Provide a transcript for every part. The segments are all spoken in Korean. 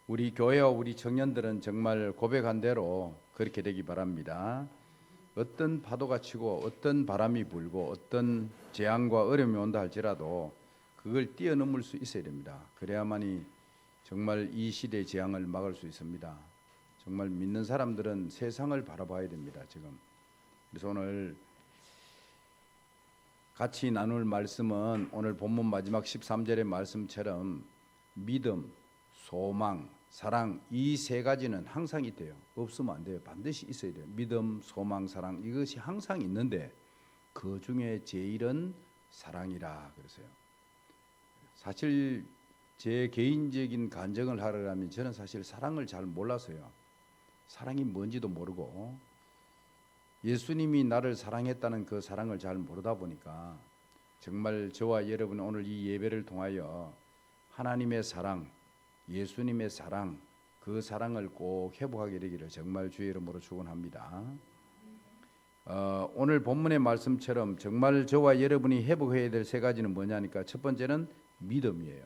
우리 교회와 우리 청년들은 정말 고백한 대로 그렇게 되기 바랍니다. 어떤 파도가 치고 어떤 바람이 불고 어떤 재앙과 어려움이 온다 할지라도 그걸 뛰어넘을 수 있어야 됩니다. 그래야만이 정말 이 시대의 재앙을 막을 수 있습니다. 정말 믿는 사람들은 세상을 바라봐야 됩니다. 지금. 그래서 오늘 같이 나눌 말씀은 오늘 본문 마지막 13절의 말씀처럼 믿음, 소망, 사랑 이 세 가지는 항상 있대요. 없으면 안 돼요. 반드시 있어야 돼요. 믿음, 소망, 사랑 이것이 항상 있는데 그 중에 제일은 사랑이라 그랬어요. 사실 제 개인적인 간증을 하려면 저는 사실 사랑을 잘 몰라서요. 사랑이 뭔지도 모르고 예수님이 나를 사랑했다는 그 사랑을 잘 모르다 보니까 정말 저와 여러분 오늘 이 예배를 통하여 하나님의 사랑, 예수님의 사랑, 그 사랑을 꼭 회복하게 되기를 정말 주의 이름으로 축원합니다. 오늘 본문의 말씀처럼 정말 저와 여러분이 회복해야 될 세 가지는 뭐냐니까 첫 번째는 믿음이에요.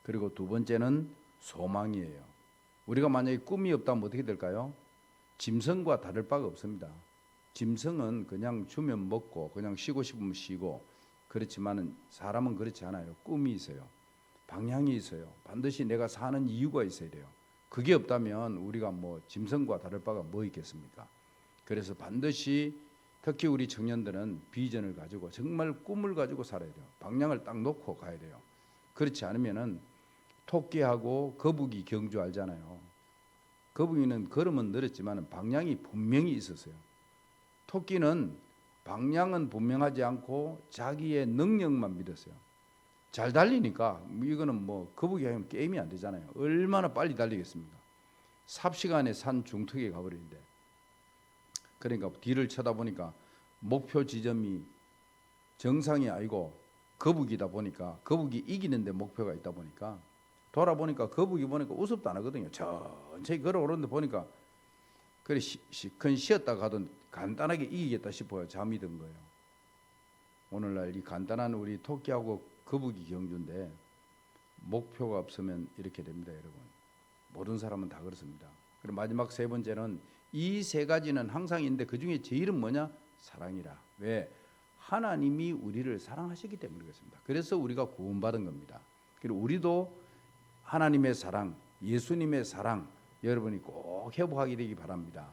그리고 두 번째는 소망이에요. 우리가 만약에 꿈이 없다면 어떻게 될까요? 짐승과 다를 바가 없습니다. 짐승은 그냥 주면 먹고 그냥 쉬고 싶으면 쉬고 그렇지만은 사람은 그렇지 않아요. 꿈이 있어요. 방향이 있어요. 반드시 내가 사는 이유가 있어야 돼요. 그게 없다면 우리가 뭐 짐승과 다를 바가 뭐 있겠습니까? 그래서 반드시 특히 우리 청년들은 비전을 가지고 정말 꿈을 가지고 살아야 돼요. 방향을 딱 놓고 가야 돼요. 그렇지 않으면은 토끼하고 거북이 경주 알잖아요. 거북이는 걸음은 늘었지만 방향이 분명히 있었어요. 토끼는 방향은 분명하지 않고 자기의 능력만 믿었어요. 잘 달리니까 이거는 뭐 거북이 하면 게임이 안 되잖아요. 얼마나 빨리 달리겠습니까? 삽시간에 산 중턱에 가버리는데 그러니까 뒤를 쳐다보니까 목표 지점이 정상이 아니고 거북이다 보니까 거북이 이기는데 목표가 있다 보니까 돌아보니까 거북이 보니까 우습도 안 하거든요. 천천히 걸어오는데 보니까 그래 시큰 쉬었다 가도 간단하게 이기겠다 싶어요. 잠이 든 거예요. 오늘날 이 간단한 우리 토끼하고 거북이 경주인데 목표가 없으면 이렇게 됩니다, 여러분. 모든 사람은 다 그렇습니다. 그리고 마지막 세 번째는 이 세 가지는 항상 있는데 그 중에 제일은 뭐냐? 사랑이라. 왜? 하나님이 우리를 사랑하시기 때문에 그렇습니다. 그래서 우리가 구원받은 겁니다. 그리고 우리도 하나님의 사랑, 예수님의 사랑 여러분이 꼭 회복하게 되기 바랍니다.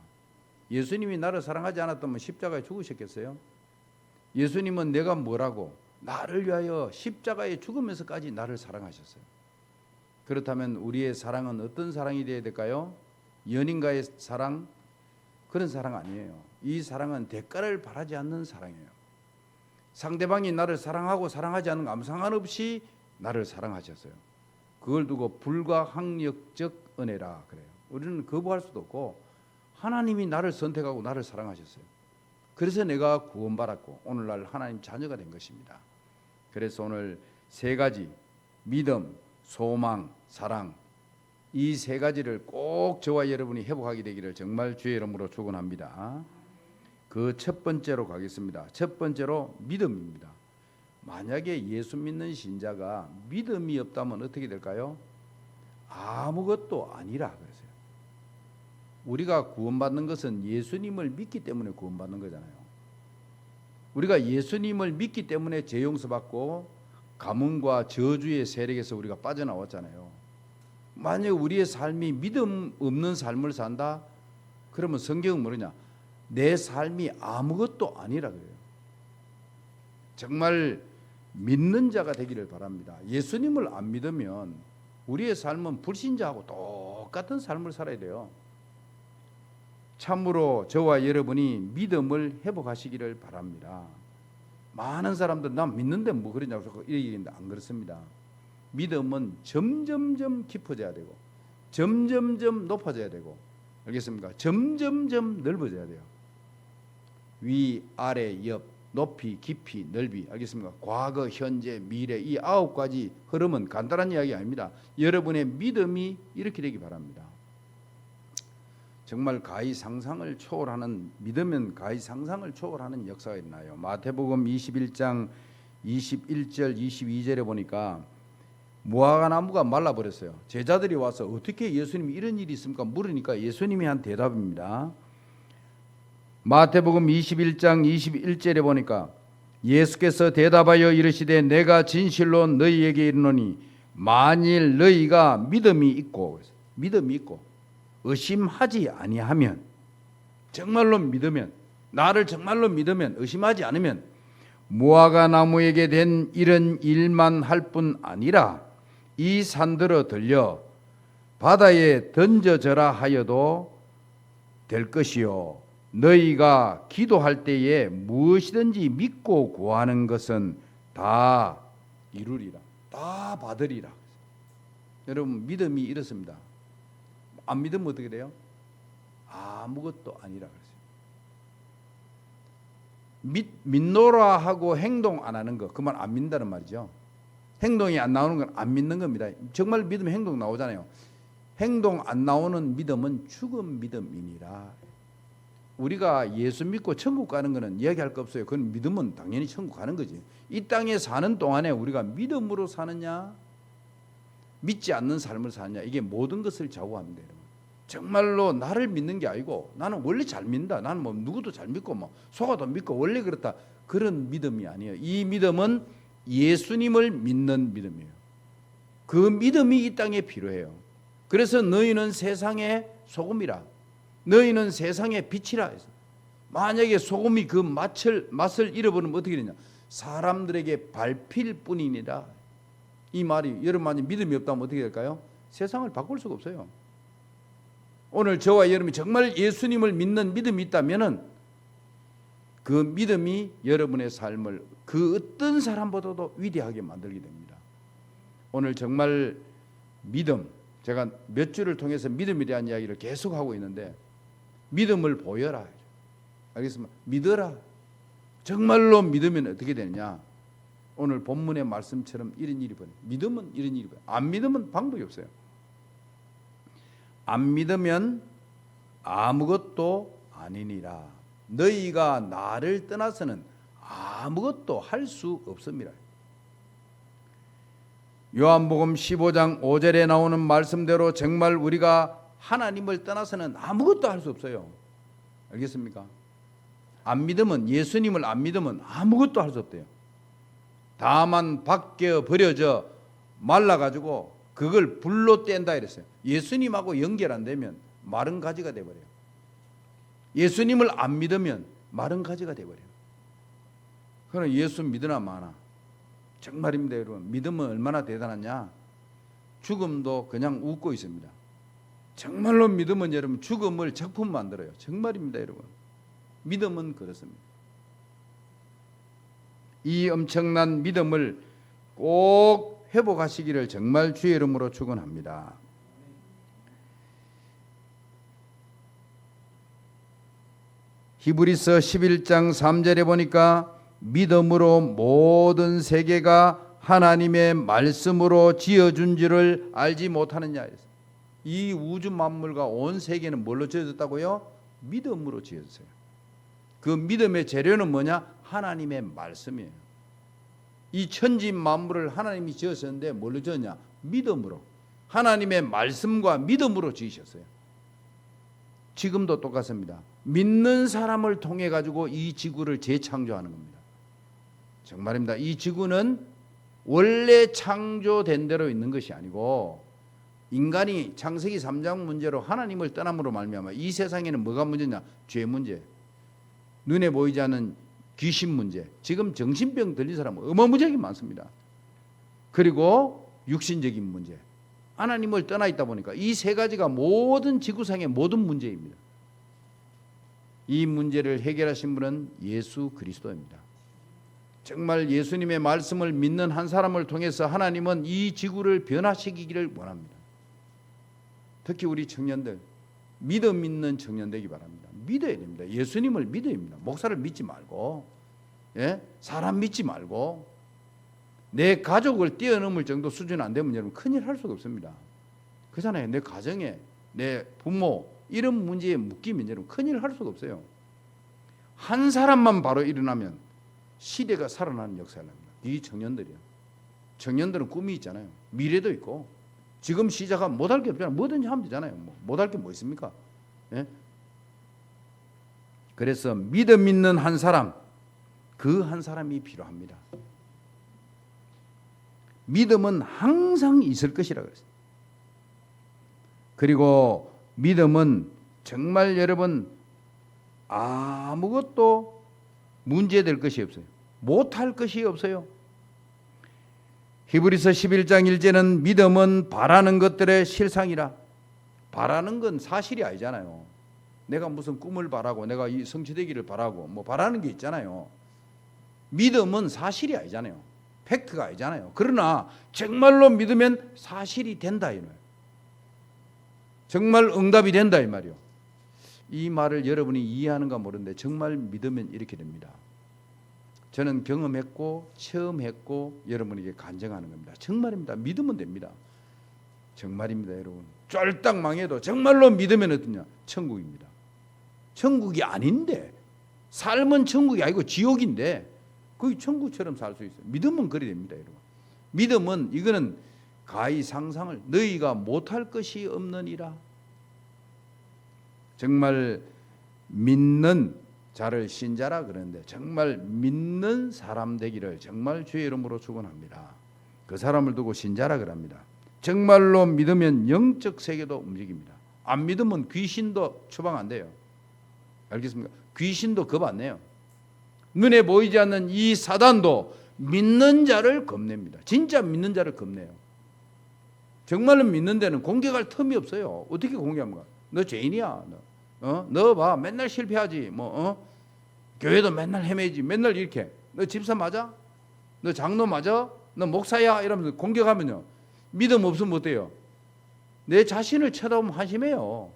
예수님이 나를 사랑하지 않았다면 십자가에 죽으셨겠어요? 예수님은 내가 뭐라고 나를 위하여 십자가에 죽으면서까지 나를 사랑하셨어요. 그렇다면 우리의 사랑은 어떤 사랑이 되어야 될까요? 연인과의 사랑? 그런 사랑 아니에요. 이 사랑은 대가를 바라지 않는 사랑이에요. 상대방이 나를 사랑하고 사랑하지 않는 거 아무 상관없이 나를 사랑하셨어요. 그걸 두고 불가항력적 은혜라 그래요. 우리는 거부할 수도 없고 하나님이 나를 선택하고 나를 사랑하셨어요. 그래서 내가 구원받았고 오늘날 하나님 자녀가 된 것입니다. 그래서 오늘 세 가지 믿음, 소망, 사랑 이 세 가지를 꼭 저와 여러분이 회복하게 되기를 정말 주의 이름으로 축원합니다. 그 첫 번째로 가겠습니다. 첫 번째로 믿음입니다. 만약에 예수 믿는 신자가 믿음이 없다면 어떻게 될까요? 아무것도 아니라 그랬어요. 우리가 구원받는 것은 예수님을 믿기 때문에 구원받는 거잖아요. 우리가 예수님을 믿기 때문에 죄 용서받고 가문과 저주의 세력에서 우리가 빠져나왔잖아요. 만약 우리의 삶이 믿음 없는 삶을 산다? 그러면 성경은 뭐냐? 내 삶이 아무것도 아니라 그래요. 정말 믿는 자가 되기를 바랍니다. 예수님을 안 믿으면 우리의 삶은 불신자하고 똑같은 삶을 살아야 돼요. 참으로 저와 여러분이 믿음을 회복하시기를 바랍니다. 많은 사람들 난 믿는데 뭐 그러냐고 얘기하는데 안 그렇습니다. 믿음은 점점점 깊어져야 되고 점점점 높아져야 되고 알겠습니까? 점점점 넓어져야 돼요. 위, 아래, 옆, 높이, 깊이, 넓이 알겠습니까? 과거, 현재, 미래 이 9가지 흐름은 간단한 이야기 아닙니다. 여러분의 믿음이 이렇게 되기 바랍니다. 정말 가히 상상을 초월하는 믿으면 가히 상상을 초월하는 역사가 있나요? 마태복음 21장 21절 22절에 보니까 무화과 나무가 말라버렸어요. 제자들이 와서 어떻게 예수님이 이런 일이 있습니까? 물으니까 예수님이 한 대답입니다. 마태복음 21장 21절에 보니까 예수께서 대답하여 이르시되 내가 진실로 너희에게 이르노니 만일 너희가 믿음이 있고 의심하지 아니하면, 정말로 믿으면, 나를 정말로 믿으면, 의심하지 않으면 무화과 나무에게 된 이런 일만 할 뿐 아니라 이 산들어 들려 바다에 던져져라 하여도 될 것이요 너희가 기도할 때에 무엇이든지 믿고 구하는 것은 다 이루리라, 다 받으리라. 여러분, 믿음이 이렇습니다. 안 믿으면 어떻게 돼요? 아무것도 아니라 그랬어요. 믿노라 하고 행동 안 하는 거, 그 말 안 믿는다는 말이죠. 행동이 안 나오는 건 안 믿는 겁니다. 정말 믿으면 행동 나오잖아요. 행동 안 나오는 믿음은 죽은 믿음이니라. 우리가 예수 믿고 천국 가는 거는 이야기할 거 없어요. 그건 믿으면 당연히 천국 가는 거지. 이 땅에 사는 동안에 우리가 믿음으로 사느냐, 믿지 않는 삶을 사느냐, 이게 모든 것을 좌우합니다. 여러분. 정말로 나를 믿는 게 아니고 나는 원래 잘 믿는다, 나는 뭐 누구도 잘 믿고 뭐 속아도 믿고 원래 그렇다, 그런 믿음이 아니에요. 이 믿음은 예수님을 믿는 믿음이에요. 그 믿음이 이 땅에 필요해요. 그래서 너희는 세상의 소금이라, 너희는 세상의 빛이라 해서, 만약에 소금이 그 맛을 잃어버리면 어떻게 되냐, 사람들에게 밟힐 뿐이니라. 이 말이, 여러분 만약 믿음이 없다면 어떻게 될까요? 세상을 바꿀 수가 없어요. 오늘 저와 여러분이 정말 예수님을 믿는 믿음이 있다면은 그 믿음이 여러분의 삶을 그 어떤 사람보다도 위대하게 만들게 됩니다. 오늘 정말 믿음, 제가 몇 주를 통해서 믿음에 대한 이야기를 계속 하고 있는데, 믿음을 보여라, 알겠습니까? 믿어라. 정말로 믿으면 어떻게 되느냐, 오늘 본문의 말씀처럼 이런 일이 벌어요. 믿으면 이런 일이 벌어요. 안 믿으면 방법이 없어요. 안 믿으면 아무것도 아니니라. 너희가 나를 떠나서는 아무것도 할 수 없습니다. 요한복음 15장 5절에 나오는 말씀대로 정말 우리가 하나님을 떠나서는 아무것도 할 수 없어요. 알겠습니까? 안 믿으면, 예수님을 안 믿으면 아무것도 할 수 없대요. 다만 밖에 버려져 말라가지고 그걸 불로 뗀다 이랬어요. 예수님하고 연결 안 되면 마른 가지가 돼버려요. 예수님을 안 믿으면 마른 가지가 돼버려요. 그럼 예수 믿으나 마나. 정말입니다, 여러분. 믿음은 얼마나 대단하냐. 죽음도 그냥 웃고 있습니다. 정말로 믿으면 여러분 죽음을 작품 만들어요. 정말입니다, 여러분. 믿음은 그렇습니다. 이 엄청난 믿음을 꼭 회복하시기를 정말 주의 이름으로 축원합니다. 히브리서 11장 3절에 보니까 믿음으로 모든 세계가 하나님의 말씀으로 지어준 줄을 알지 못하느냐. 이 우주 만물과 온 세계는 뭘로 지어졌다고요? 믿음으로 지어졌어요. 그 믿음의 재료는 뭐냐? 하나님의 말씀이에요. 이 천지 만물을 하나님이 지으셨는데 뭘로 지었냐? 믿음으로. 하나님의 말씀과 믿음으로 지으셨어요. 지금도 똑같습니다. 믿는 사람을 통해 가지고 이 지구를 재창조하는 겁니다. 정말입니다. 이 지구는 원래 창조된 대로 있는 것이 아니고, 인간이 창세기 3장 문제로 하나님을 떠남으로 말미암아 이 세상에는 뭐가 문제냐? 죄 문제, 눈에 보이지 않는 귀신 문제, 지금 정신병 들린 사람은 어마무지하게 많습니다. 그리고 육신적인 문제, 하나님을 떠나 있다 보니까 이 세 가지가 모든 지구상의 모든 문제입니다. 이 문제를 해결하신 분은 예수 그리스도입니다. 정말 예수님의 말씀을 믿는 한 사람을 통해서 하나님은 이 지구를 변화시키기를 원합니다. 특히 우리 청년들, 믿음 있는 청년 되기 바랍니다. 믿어야 됩니다. 예수님을 믿어야 됩니다. 목사를 믿지 말고, 사람 믿지 말고, 내 가족을 뛰어넘을 정도 수준 안 되면 여러분 큰일 할 수가 없습니다. 그렇잖아요. 내 가정에, 내 부모 이런 문제에 묶이면 여러분 큰일 할 수가 없어요. 한 사람만 바로 일어나면 시대가 살아나는 역사를 합니다. 이 청년들이요. 청년들은 꿈이 있잖아요. 미래도 있고 지금 시작하면 못할 게 없잖아요. 뭐든지 하면 되잖아요. 못할 게 뭐 있습니까? 예? 그래서 믿음 있는 한 사람, 그 한 사람이 필요합니다. 믿음은 항상 있을 것이라 그랬어요. 그리고 믿음은 정말 여러분 아무것도 문제될 것이 없어요. 못할 것이 없어요. 히브리서 11장 1절은 믿음은 바라는 것들의 실상이라. 바라는 건 사실이 아니잖아요. 내가 무슨 꿈을 바라고 내가 이 성취되기를 바라고 뭐 바라는 게 있잖아요. 믿음은 사실이 아니잖아요. 팩트가 아니잖아요. 그러나 정말로 믿으면 사실이 된다 이 말이에요. 정말 응답이 된다 이 말이에요. 이 말을 여러분이 이해하는가 모르는데 정말 믿으면 이렇게 됩니다. 저는 경험했고 처음 했고 여러분에게 간증하는 겁니다. 정말입니다. 믿으면 됩니다. 정말입니다 여러분. 쫄딱 망해도 정말로 믿으면 어떠냐? 천국입니다. 천국이 아닌데 삶은 천국이 아니고 지옥인데 거기 천국처럼 살 수 있어요. 믿으면 그리 됩니다 여러분. 믿음은 이거는 가히 상상을 너희가 못할 것이 없느니라. 정말 믿는 자를 신자라 그러는데 정말 믿는 사람 되기를 정말 주의 이름으로 축원합니다. 그 사람을 두고 신자라 그럽니다. 정말로 믿으면 영적 세계도 움직입니다. 안 믿으면 귀신도 처방 안 돼요. 알겠습니까? 귀신도 겁 안 내요. 눈에 보이지 않는 이 사단도 믿는 자를 겁냅니다. 진짜 믿는 자를 겁내요. 정말로 믿는 데는 공격할 틈이 없어요. 어떻게 공격합니까? 너 죄인이야. 너 봐. 맨날 실패하지. 교회도 맨날 헤매지. 맨날 이렇게. 너 집사 맞아? 너 장로 맞아? 너 목사야? 이러면서 공격하면요. 믿음 없으면 어때요? 내 자신을 쳐다보면 한심해요.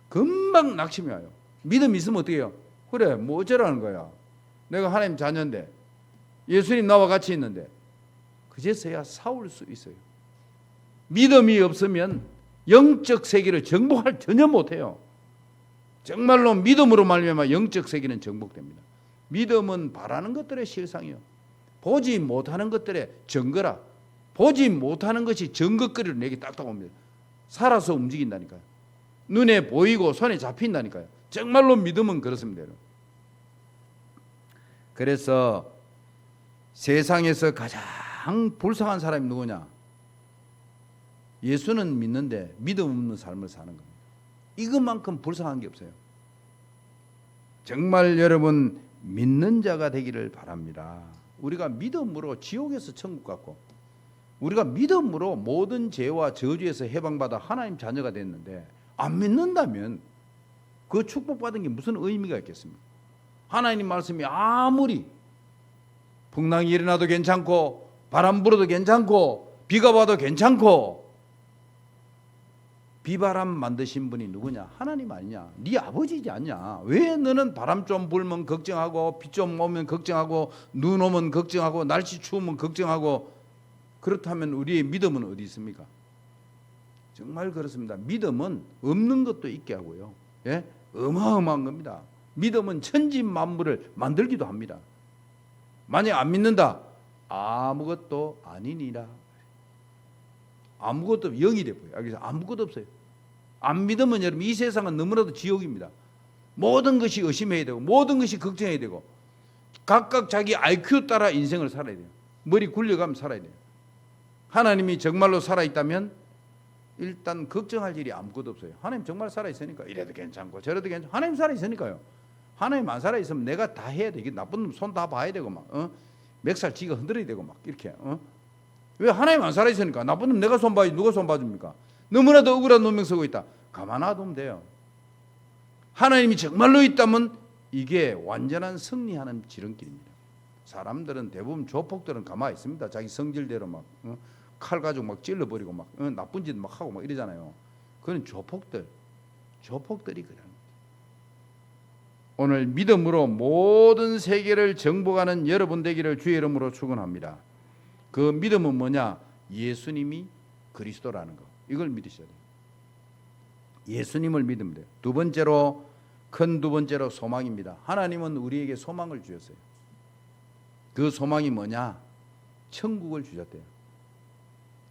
금방 낙심이 와요. 믿음 있으면 어떻게 해요? 그래, 뭐 어쩌라는 거야. 내가 하나님 자녀인데 예수님 나와 같이 있는데 그제서야 싸울 수 있어요. 믿음이 없으면 영적 세계를 정복할 전혀 못해요. 정말로 믿음으로 말미암아 영적 세계는 정복됩니다. 믿음은 바라는 것들의 실상이요. 보지 못하는 것들의 증거라. 보지 못하는 것이 증거거리로 내게 딱딱 옵니다. 살아서 움직인다니까요. 눈에 보이고 손에 잡힌다니까요. 정말로 믿음은 그렇습니다. 그래서 세상에서 가장 불쌍한 사람이 누구냐? 예수는 믿는데 믿음 없는 삶을 사는 겁니다. 이것만큼 불쌍한 게 없어요. 정말 여러분 믿는 자가 되기를 바랍니다. 우리가 믿음으로 지옥에서 천국 갔고 우리가 믿음으로 모든 죄와 저주에서 해방받아 하나님 자녀가 됐는데 안 믿는다면 그 축복받은 게 무슨 의미가 있겠습니까? 하나님 말씀이 아무리 풍랑이 일어나도 괜찮고 바람 불어도 괜찮고 비가 와도 괜찮고 비바람 만드신 분이 누구냐? 하나님 아니냐? 네 아버지지 않냐? 왜 너는 바람 좀 불면 걱정하고 비 좀 오면 걱정하고 눈 오면 걱정하고 날씨 추우면 걱정하고 그렇다면 우리의 믿음은 어디 있습니까? 정말 그렇습니다. 믿음은 없는 것도 있게 하고요. 예? 어마어마한 겁니다. 믿음은 천지 만물을 만들기도 합니다. 만약 안 믿는다? 아무것도 아니니라. 아무것도 0이 돼버려요. 알겠어요? 아무것도 없어요. 안 믿으면 여러분 이 세상은 너무나도 지옥입니다. 모든 것이 의심해야 되고 모든 것이 걱정해야 되고 각각 자기 IQ 따라 인생을 살아야 돼요. 머리 굴려가면 살아야 돼요. 하나님이 정말로 살아있다면 일단 걱정할 일이 아무것도 없어요. 하나님 정말 살아있으니까 이래도 괜찮고 저래도 괜찮고 하나님 살아있으니까요. 하나님 안 살아있으면 내가 다 해야 되겠 나쁜 놈 손 다 봐야 되고 막 맥살 지가 흔들어야 되고 막 이렇게 왜 하나님 안 살아있으니까 나쁜 놈 내가 손 봐야지 누가 손 봐줍니까? 너무나도 억울한 놈명 쓰고 있다. 가만 놔두면 돼요. 하나님이 정말로 있다면 이게 완전한 승리하는 지름길입니다. 사람들은 대부분 조폭들은 가만히 있습니다. 자기 성질대로 막 칼 가지고 막 찔러버리고 막 나쁜 짓 막 하고 막 이러잖아요. 그건 조폭들이 그래요. 오늘 믿음으로 모든 세계를 정복하는 여러분 되기를 주의 이름으로 축원합니다. 그 믿음은 뭐냐? 예수님이 그리스도라는 거. 이걸 믿으셔야 돼요. 예수님을 믿으면 돼요. 두 번째로 소망입니다. 하나님은 우리에게 소망을 주셨어요. 그 소망이 뭐냐? 천국을 주셨대요.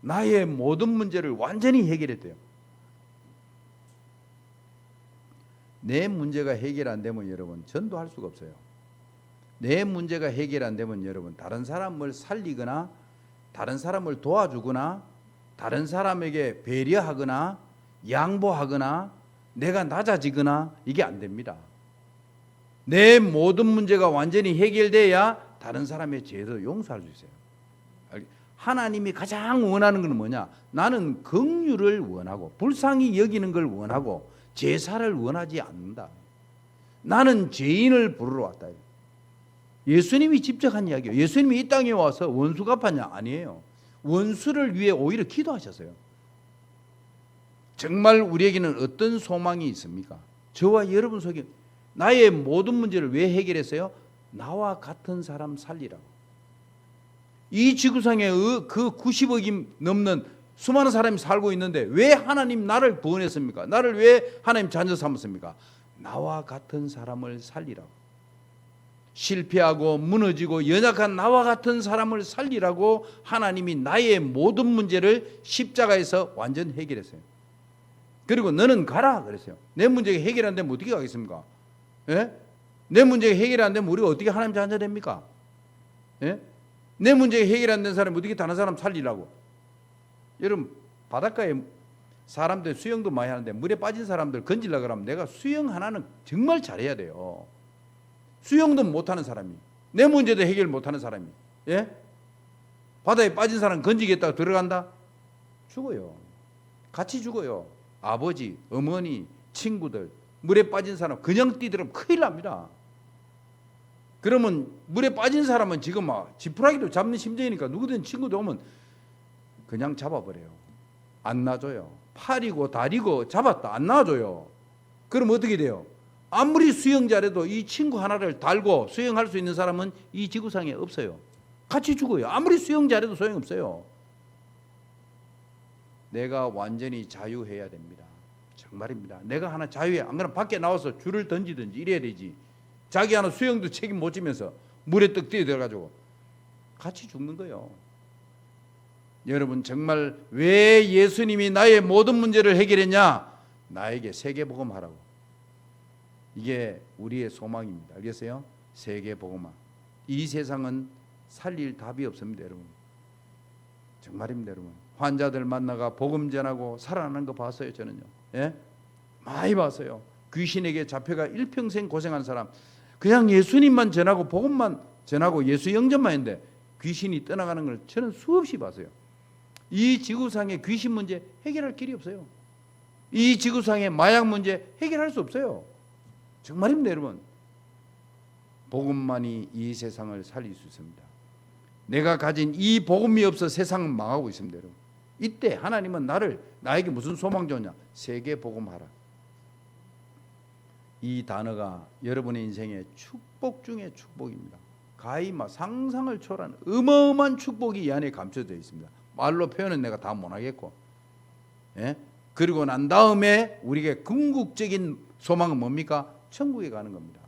나의 모든 문제를 완전히 해결했대요. 내 문제가 해결 안 되면 여러분 전도할 수가 없어요. 내 문제가 해결 안 되면 여러분 다른 사람을 살리거나 다른 사람을 도와주거나 다른 사람에게 배려하거나 양보하거나 내가 낮아지거나 이게 안 됩니다. 내 모든 문제가 완전히 해결돼야 다른 사람의 죄도 용서할 수 있어요. 하나님이 가장 원하는 건 뭐냐? 나는 긍휼을 원하고 불쌍히 여기는 걸 원하고 제사를 원하지 않는다. 나는 죄인을 부르러 왔다. 예수님이 직접 한 이야기예요. 예수님이 이 땅에 와서 원수 갚았냐? 아니에요. 원수를 위해 오히려 기도하셨어요. 정말 우리에게는 어떤 소망이 있습니까? 저와 여러분 속에 나의 모든 문제를 왜 해결했어요? 나와 같은 사람 살리라고. 이 지구상에 그 90억이 넘는 수많은 사람이 살고 있는데 왜 하나님 나를 구원했습니까? 나를 왜 하나님 자녀 삼았습니까? 나와 같은 사람을 살리라고. 실패하고 무너지고 연약한 나와 같은 사람을 살리라고 하나님이 나의 모든 문제를 십자가에서 완전 해결했어요. 그리고 너는 가라 그랬어요. 내 문제가 해결 안 되면 어떻게 가겠습니까? 예? 내 문제가 해결 안 되면 우리가 어떻게 하나님 자녀 됩니까? 예? 내 문제가 해결 안 된 사람이 어떻게 다른 사람 살리라고? 여러분 바닷가에 사람들 수영도 많이 하는데 물에 빠진 사람들 건지려고 하면 내가 수영 하나는 정말 잘해야 돼요. 수영도 못하는 사람이 내 문제도 해결 못하는 사람이 예? 바다에 빠진 사람 건지겠다고 들어간다? 죽어요. 같이 죽어요. 아버지, 어머니, 친구들 물에 빠진 사람 그냥 뛰들으면 큰일 납니다. 그러면 물에 빠진 사람은 지금 막 지푸라기도 잡는 심정이니까 누구든 친구도 오면 그냥 잡아버려요. 안 놔줘요. 팔이고 다리고 잡았다 안 놔줘요. 그럼 어떻게 돼요? 아무리 수영 잘해도 이 친구 하나를 달고 수영할 수 있는 사람은 이 지구상에 없어요. 같이 죽어요. 아무리 수영 잘해도 소용없어요. 내가 완전히 자유해야 됩니다. 정말입니다. 내가 하나 자유해. 안 그러면 밖에 나와서 줄을 던지든지 이래야 되지. 자기 하나 수영도 책임 못 지면서 물에 떡 뛰어들어가지고 같이 죽는 거예요. 여러분 정말 왜 예수님이 나의 모든 문제를 해결했냐? 나에게 세계복음 하라고. 이게 우리의 소망입니다. 알겠어요? 세계복음화. 이 세상은 살릴 답이 없습니다. 여러분 정말입니다. 여러분 환자들 만나가 복음 전하고 살아나는 거 봤어요. 저는요. 예? 많이 봤어요. 귀신에게 잡혀가 일평생 고생한 사람 그냥 예수님만 전하고 복음만 전하고 예수 영접만 했는데 귀신이 떠나가는 걸 저는 수없이 봤어요. 이 지구상의 귀신 문제 해결할 길이 없어요. 이 지구상의 마약 문제 해결할 수 없어요. 정말입니다. 여러분 복음만이 이 세상을 살릴 수 있습니다. 내가 가진 이 복음이 없어 세상은 망하고 있습니다. 여러분 이때 하나님은 나에게 무슨 소망 줬냐? 세계 복음하라. 이 단어가 여러분의 인생의 축복 중에 축복입니다. 가히 상상을 초월한 어마어마한 축복이 이 안에 감춰져 있습니다. 말로 표현은 내가 다 못하겠고 예? 그리고 난 다음에 우리에게 궁극적인 소망은 뭡니까? 천국에 가는 겁니다.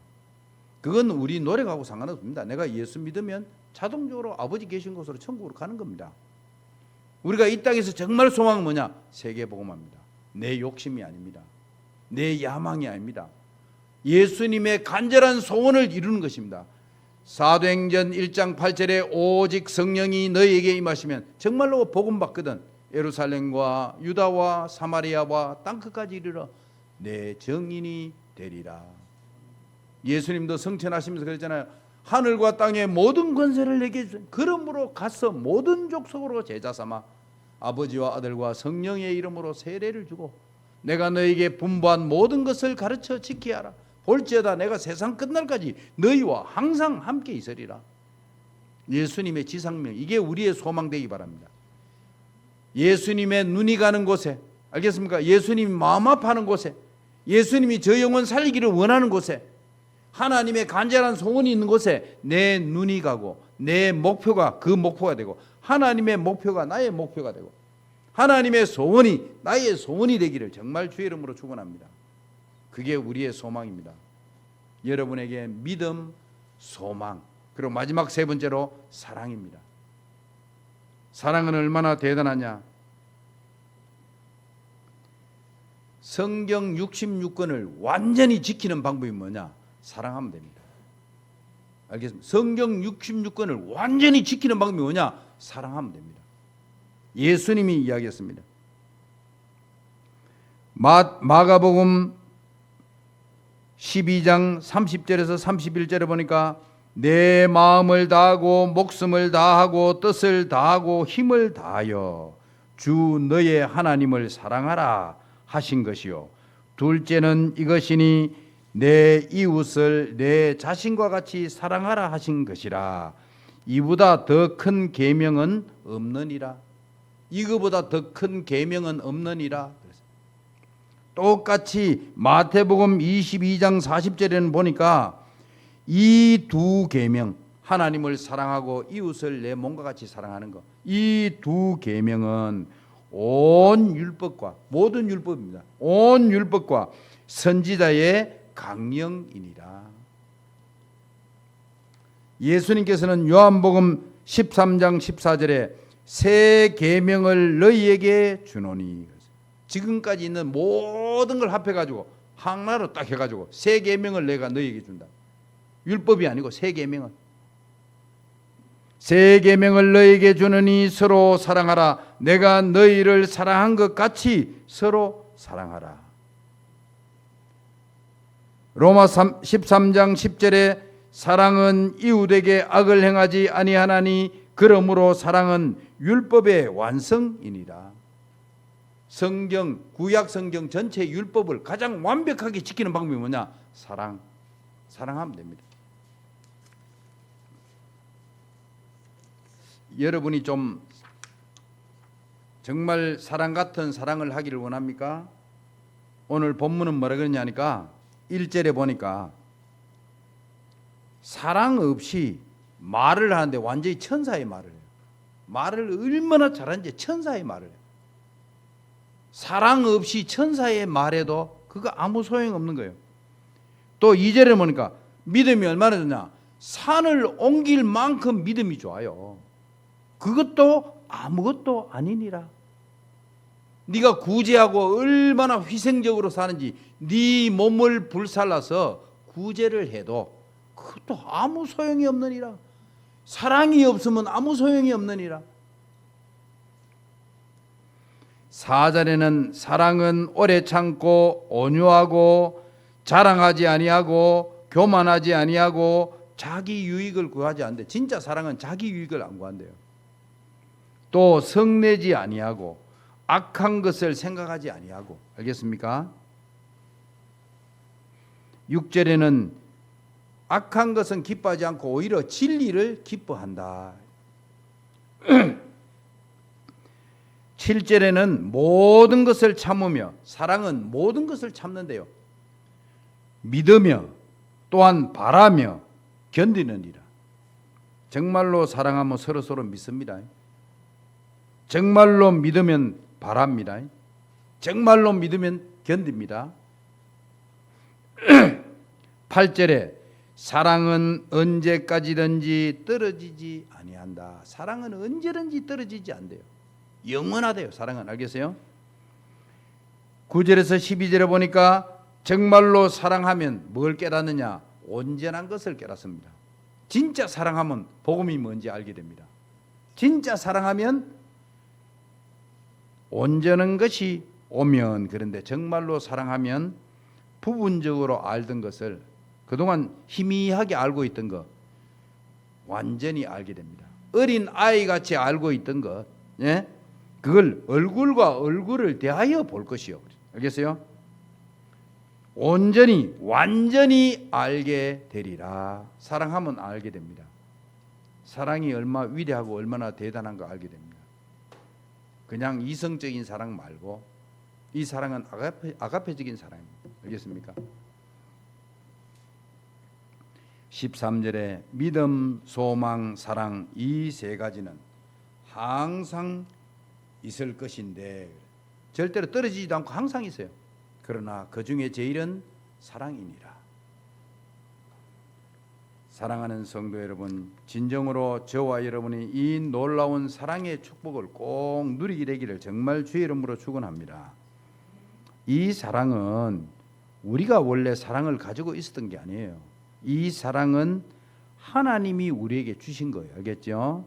그건 우리 노력하고 상관없습니다. 내가 예수 믿으면 자동적으로 아버지 계신 곳으로 천국으로 가는 겁니다. 우리가 이 땅에서 정말 소망은 뭐냐? 세계복음화입니다. 내 욕심이 아닙니다. 내 야망이 아닙니다. 예수님의 간절한 소원을 이루는 것입니다. 사도행전 1장 8절에 오직 성령이 너희에게 임하시면 정말로 복음 받거든 예루살렘과 유다와 사마리아와 땅끝까지 이르러 내 증인이 되리라. 예수님도 성천하시면서 그랬잖아요. 하늘과 땅의 모든 권세를 내게 주신 그러므로 가서 모든 족속으로 제자 삼아 아버지와 아들과 성령의 이름으로 세례를 주고 내가 너에게 분부한 모든 것을 가르쳐 지키게 하라. 볼지어다 내가 세상 끝날까지 너희와 항상 함께 있으리라. 예수님의 지상명 이게 우리의 소망 되기 바랍니다. 예수님의 눈이 가는 곳에 알겠습니까? 예수님이 마음 아파하는 곳에 예수님이 저 영혼 살리기를 원하는 곳에 하나님의 간절한 소원이 있는 곳에 내 눈이 가고 내 목표가 그 목표가 되고 하나님의 목표가 나의 목표가 되고 하나님의 소원이 나의 소원이 되기를 정말 주의 이름으로 축원합니다. 그게 우리의 소망입니다. 여러분에게 믿음, 소망 그리고 마지막 세 번째로 사랑입니다. 사랑은 얼마나 대단하냐. 성경 66권을 완전히 지키는 방법이 뭐냐? 사랑하면 됩니다. 알겠습니다. 성경 66권을 완전히 지키는 방법이 뭐냐? 사랑하면 됩니다. 예수님이 이야기했습니다. 마가복음 12장 30절에서 31절에 보니까 내 마음을 다하고 목숨을 다하고 뜻을 다하고 힘을 다하여 주 너의 하나님을 사랑하라 하신 것이요 둘째는 이것이니 내 이웃을 내 자신과 같이 사랑하라 하신 것이라. 이보다 더 큰 계명은 없느니라. 이거보다 더 큰 계명은 없느니라. 똑같이 마태복음 22장 40절에는 보니까 이 두 계명, 하나님을 사랑하고 이웃을 내 몸과 같이 사랑하는 것, 이 두 계명은 온 율법과, 모든 율법입니다. 온 율법과 선지자의 강령이니라. 예수님께서는 요한복음 13장 14절에 새 계명을 너희에게 주노니, 지금까지 있는 모든 걸 합해가지고 하나로 딱 해가지고 새 계명을 내가 너희에게 준다. 율법이 아니고 새 계명은, 새 계명을 너희에게 주느니 서로 사랑하라. 내가 너희를 사랑한 것 같이 서로 사랑하라. 로마 13장 10절에 사랑은 이웃에게 악을 행하지 아니하나니 그러므로 사랑은 율법의 완성이니라. 성경, 구약 성경 전체 율법을 가장 완벽하게 지키는 방법이 뭐냐? 사랑하면 됩니다. 여러분이 좀 정말 사랑 같은 사랑을 하기를 원합니까? 오늘 본문은 뭐라 그러냐니까 1절에 보니까 사랑 없이 말을 하는데 완전히 천사의 말을 해요. 말을 얼마나 잘하는지 천사의 말을 해요. 사랑 없이 천사의 말에도 그거 아무 소용없는 거예요. 또 2절에 보니까 믿음이 얼마나 좋냐? 산을 옮길 만큼 믿음이 좋아요. 그것도 아무것도 아니니라. 네가 구제하고 얼마나 희생적으로 사는지, 네 몸을 불살라서 구제를 해도 그것도 아무 소용이 없느니라. 사랑이 없으면 아무 소용이 없느니라. 4절에는 사랑은 오래 참고 온유하고 자랑하지 아니하고 교만하지 아니하고 자기 유익을 구하지 않는데, 진짜 사랑은 자기 유익을 안 구한대요. 또 성내지 아니하고 악한 것을 생각하지 아니하고. 알겠습니까? 6절에는 악한 것은 기뻐하지 않고 오히려 진리를 기뻐한다. 7절에는 모든 것을 참으며, 사랑은 모든 것을 참는데요. 믿으며 또한 바라며 견디느니라. 정말로 사랑하면 서로서로 믿습니다. 정말로 믿으면 바랍니다. 정말로 믿으면 견딥니다. 8절에 사랑은 언제까지든지 떨어지지 아니한다. 사랑은 언제든지 떨어지지 않대요. 영원하대요. 사랑은. 알겠어요? 9절에서 12절에 보니까 정말로 사랑하면 뭘 깨닫느냐? 온전한 것을 깨닫습니다. 진짜 사랑하면 복음이 뭔지 알게 됩니다. 진짜 사랑하면 온전한 것이 오면, 그런데 정말로 사랑하면 부분적으로 알던 것을, 그동안 희미하게 알고 있던 것 완전히 알게 됩니다. 어린 아이같이 알고 있던 것, 예? 그걸 얼굴과 얼굴을 대하여 볼 것이요. 알겠어요? 온전히 완전히 알게 되리라. 사랑하면 알게 됩니다. 사랑이 얼마나 위대하고 얼마나 대단한가 알게 됩니다. 그냥 이성적인 사랑 말고 이 사랑은 아가페적인 사랑입니다. 알겠습니까? 13절에 믿음, 소망, 사랑, 이 세 가지는 항상 있을 것인데 절대로 떨어지지도 않고 항상 있어요. 그러나 그 중에 제일은 사랑이니라. 사랑하는 성도 여러분, 진정으로 저와 여러분이 이 놀라운 사랑의 축복을 꼭 누리게 되기를 정말 주의 이름으로 축원합니다. 이 사랑은 우리가 원래 사랑을 가지고 있었던 게 아니에요. 이 사랑은 하나님이 우리에게 주신 거예요. 알겠죠?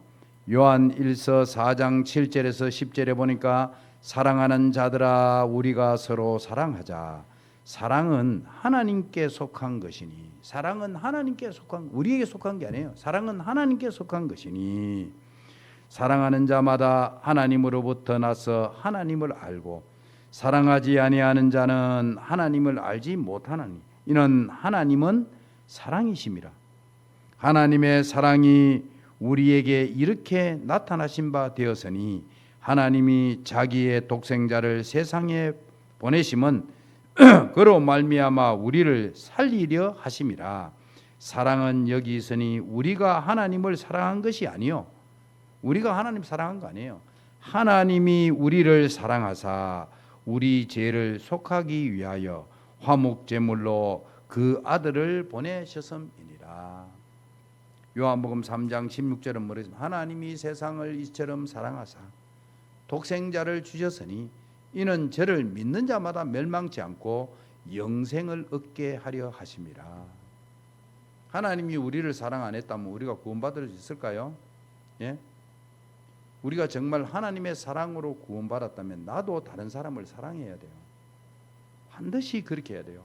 요한 1서 4장 7절에서 10절에 보니까 사랑하는 자들아 우리가 서로 사랑하자. 사랑은 하나님께 속한 것이니, 사랑은 하나님께 속한, 우리에게 속한 게 아니에요. 사랑은 하나님께 속한 것이니 사랑하는 자마다 하나님으로부터 나서 하나님을 알고 사랑하지 아니하는 자는 하나님을 알지 못하나니 이는 하나님은 사랑이심이라. 하나님의 사랑이 우리에게 이렇게 나타나신 바 되었으니 하나님이 자기의 독생자를 세상에 보내심은 그로 말미암아 우리를 살리려 하심이라. 사랑은 여기 있으니 우리가 하나님을 사랑한 것이 아니요, 우리가 하나님 사랑한 거 아니에요. 하나님이 우리를 사랑하사 우리 죄를 속하기 위하여 화목제물로 그 아들을 보내셨음이니라. 요한복음 3장 16절은 뭐랬습니까? 하나님이 세상을 이처럼 사랑하사 독생자를 주셨으니 이는 저를 믿는 자마다 멸망치 않고 영생을 얻게 하려 하심이라. 하나님이 우리를 사랑 안 했다면 우리가 구원받을 수 있을까요? 예? 우리가 정말 하나님의 사랑으로 구원받았다면 나도 다른 사람을 사랑해야 돼요. 반드시 그렇게 해야 돼요.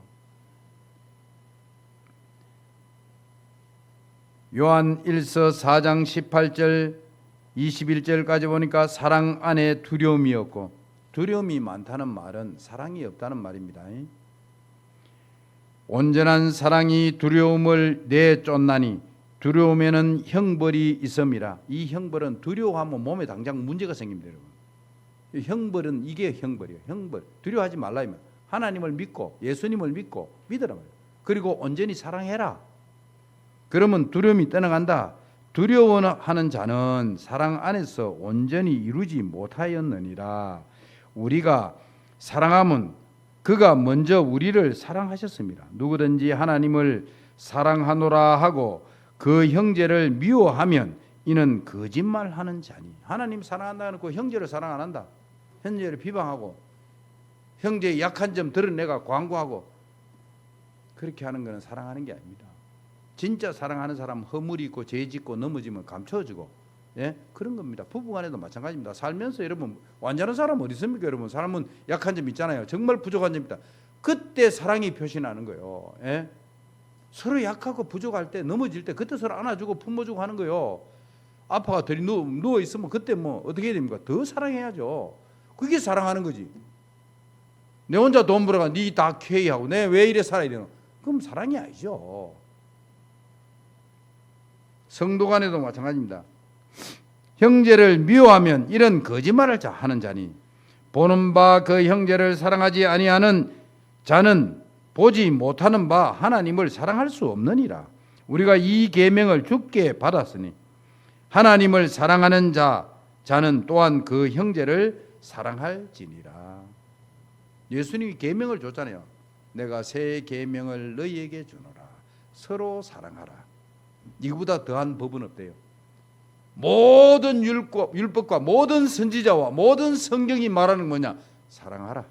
요한 1서 4장 18절 21절까지 보니까 사랑 안에 두려움이 없고, 두려움이 많다는 말은 사랑이 없다는 말입니다. 온전한 사랑이 두려움을 내쫓나니 두려움에는 형벌이 있음이라. 이 형벌은 두려워하면 몸에 당장 문제가 생깁니다, 여러분. 형벌은 이게 형벌이에요. 형벌. 두려워하지 말라 이면 하나님을 믿고 예수님을 믿고 믿으라 말이에요. 그리고 온전히 사랑해라. 그러면 두려움이 떠나간다. 두려워하는 자는 사랑 안에서 온전히 이루지 못하였느니라. 우리가 사랑하면 그가 먼저 우리를 사랑하셨습니다. 누구든지 하나님을 사랑하노라 하고 그 형제를 미워하면 이는 거짓말하는 자니. 하나님 사랑한다 놓고 형제를 사랑 안 한다, 형제를 비방하고 형제의 약한 점 드러내가 광고하고 그렇게 하는 것은 사랑하는 게 아닙니다. 진짜 사랑하는 사람은 허물이 있고 죄 짓고 넘어지면 감춰주고, 예? 그런 겁니다. 부부간에도 마찬가지입니다. 살면서 여러분 완전한 사람 어디 있습니까? 여러분 사람은 약한 점 있잖아요. 정말 부족한 점 있다. 그때 사랑이 표시나는 거예요. 예? 서로 약하고 부족할 때, 넘어질 때 그때 서로 안아주고 품어주고 하는 거예요. 아파가 들이 누워 있으면 그때 뭐 어떻게 해야 됩니까? 더 사랑해야죠. 그게 사랑하는 거지. 내 혼자 돈 벌어가 니 다 쾌히하고 내 왜 이래 살아야 되노? 그럼 사랑이 아니죠. 성도 간에도 마찬가지입니다. 형제를 미워하면 이런 거짓말을 하는 자니 보는 바 그 형제를 사랑하지 아니하는 자는 보지 못하는 바 하나님을 사랑할 수 없느니라. 우리가 이 계명을 주께 받았으니 하나님을 사랑하는 자는 또한 그 형제를 사랑할지니라. 예수님이 계명을 줬잖아요. 내가 새 계명을 너희에게 주노라. 서로 사랑하라. 이거보다 더한 법은 없대요. 모든 율법과 모든 선지자와 모든 성경이 말하는 뭐냐? 사랑하라.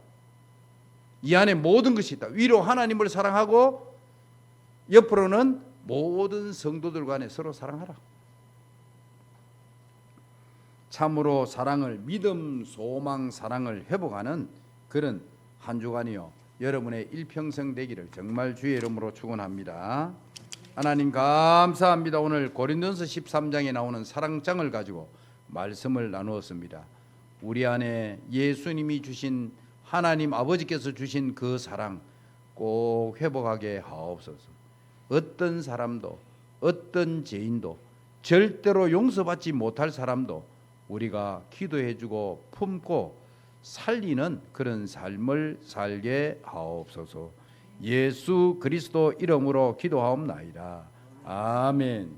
이 안에 모든 것이 있다. 위로 하나님을 사랑하고 옆으로는 모든 성도들 간에 서로 사랑하라. 참으로 사랑을, 믿음, 소망, 사랑을 회복하는 그런 한 주간이요 여러분의 일평생 되기를 정말 주의 이름으로 축원합니다. 하나님 감사합니다. 오늘 고린도전서 13장에 나오는 사랑장을 가지고 말씀을 나누었습니다. 우리 안에 예수님이 주신, 하나님 아버지께서 주신 그 사랑 꼭 회복하게 하옵소서. 어떤 사람도, 어떤 죄인도, 절대로 용서받지 못할 사람도 우리가 기도해주고 품고 살리는 그런 삶을 살게 하옵소서. 예수 그리스도 이름으로 기도하옵나이다. 아멘.